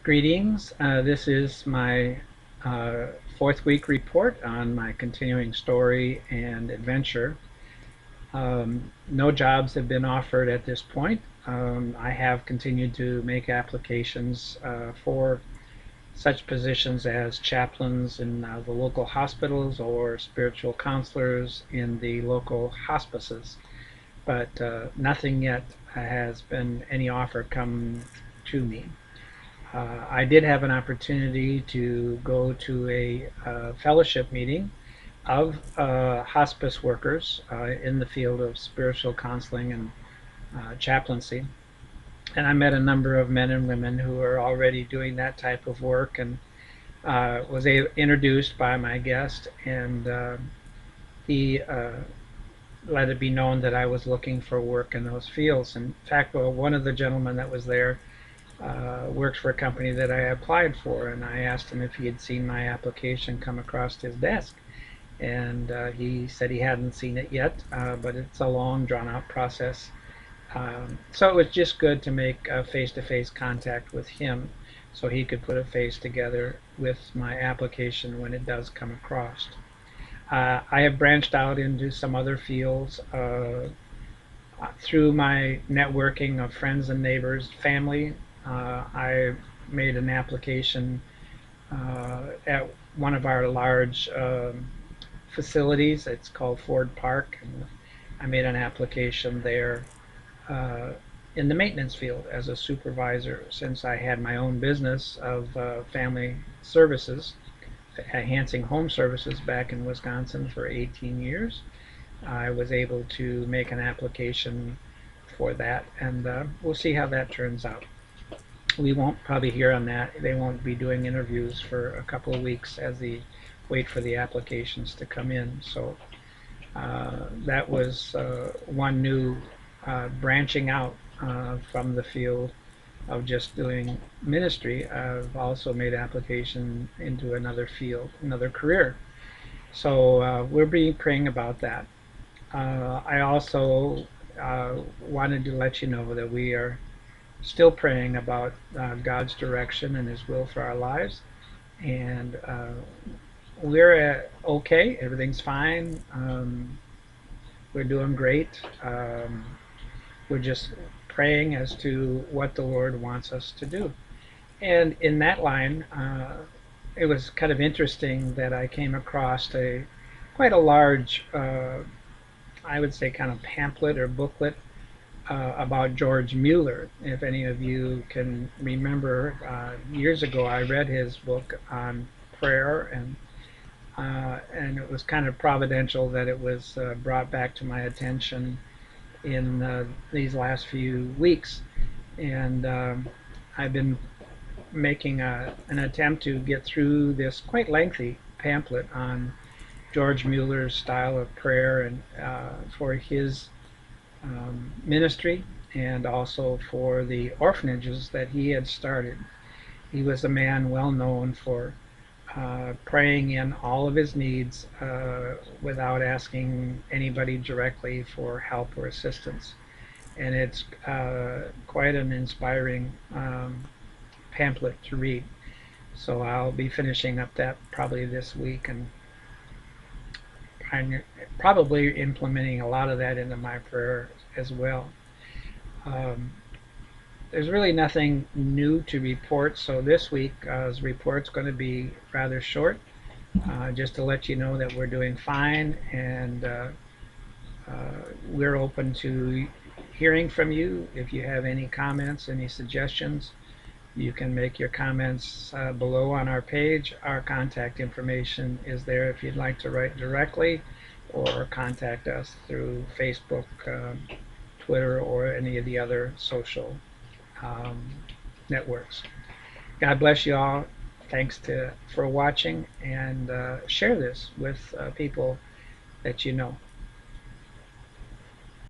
Greetings. This is my fourth week report on my continuing story and adventure. No jobs have been offered at this point. I have continued to make applications for such positions as chaplains in the local hospitals or spiritual counselors in the local hospices, but nothing yet has been any offer come to me. I did have an opportunity to go to a fellowship meeting of hospice workers in the field of spiritual counseling and chaplaincy. And I met a number of men and women who are already doing that type of work, and was introduced by my guest, and he let it be known that I was looking for work in those fields. In fact, well, one of the gentlemen that was there works for a company that I applied for, and I asked him if he had seen my application come across his desk. And he said he hadn't seen it yet, but it's a long, drawn-out process. So it was just good to make face-to-face contact with him so he could put a face together with my application when it does come across. I have branched out into some other fields through my networking of friends and neighbors, family. I made an application at one of our large facilities. It's called Ford Park, and I made an application there uh, in the maintenance field as a supervisor, since I had my own business of family services, Hansing Home Services, back in Wisconsin for 18 years. I was able to make an application for that, and we'll see how that turns out. We won't probably hear on that. They won't be doing interviews for a couple of weeks as they wait for the applications to come in. So that was one new branching out from the field of just doing ministry. I've also made application into another field, another career. So we'll be praying about that. I also wanted to let you know that we are still praying about God's direction and His will for our lives. And we're okay. Everything's fine. We're doing great. We're just praying as to what the Lord wants us to do. And in that line, it was kind of interesting that I came across a quite a large, I would say, kind of pamphlet or booklet about George Mueller. If any of you can remember, years ago I read his book on prayer, and it was kind of providential that it was brought back to my attention in these last few weeks. And I've been making an attempt to get through this quite lengthy pamphlet on George Mueller's style of prayer, and for his ministry, and also for the orphanages that he had started. He was a man well known for praying in all of his needs without asking anybody directly for help or assistance. And it's quite an inspiring pamphlet to read. So I'll be finishing up that probably this week, and I'm probably implementing a lot of that into my prayer as well. Um, there's really nothing new to report, so this week's report's going to be rather short, just to let you know that we're doing fine, and we're open to hearing from you. If you have any comments, any suggestions, you can make your comments below on our page. Our contact information is there if you'd like to write directly, or contact us through Facebook, Twitter, or any of the other social um, networks. God bless you all. Thanks for watching, and share this with people that you know.